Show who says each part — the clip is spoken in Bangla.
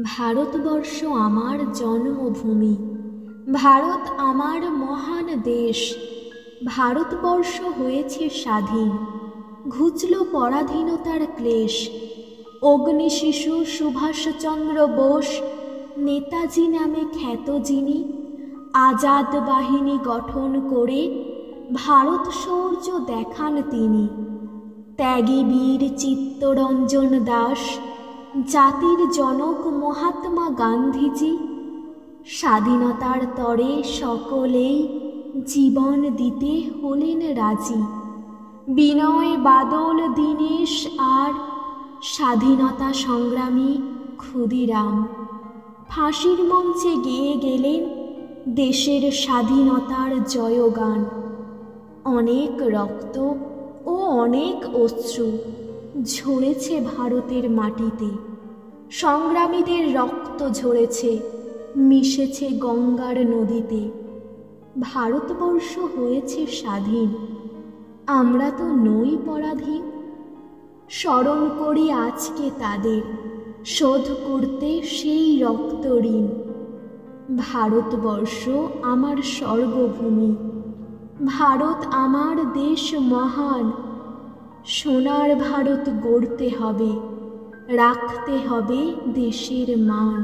Speaker 1: ভারতবর্ষ আমার জন্মভূমি, ভারত আমার মহান দেশ। ভারতবর্ষ হয়েছে স্বাধীন, ঘুচল পরাধীনতার ক্লেশ। অগ্নিশিশু সুভাষচন্দ্র বোস, নেতাজি নামে খ্যাত যিনি, আজাদ বাহিনী গঠন করে ভারত শৌর্য দেখান তিনি। ত্যাগী বীর চিত্তরঞ্জন দাস, জাতির জনক মহাত্মা গান্ধীজি, স্বাধীনতার তরে সকলেই জীবন দিতে হলেন রাজি। বিনয় বাদল দীনেশ আর স্বাধীনতা সংগ্রামী ক্ষুদিরাম ফাঁসির মঞ্চে গেয়ে গেলেন দেশের স্বাধীনতার জয়গান। অনেক রক্ত ও অনেক অশ্রু ঝরেছে ভারতের মাটিতে, সংগ্রামীদের রক্ত ঝরেছে, মিশেছে গঙ্গার নদীতে। ভারতবর্ষ হয়েছে স্বাধীন, আমরা তো নই পরাধীন। স্মরণ করি আজকে তাদের, শোধ করতে সেই রক্ত ঋণ। ভারতবর্ষ আমার স্বর্গভূমি, ভারত আমার দেশ মহান। সোনার ভারত গড়তে হবে, রাখতে হবে দেশের মান।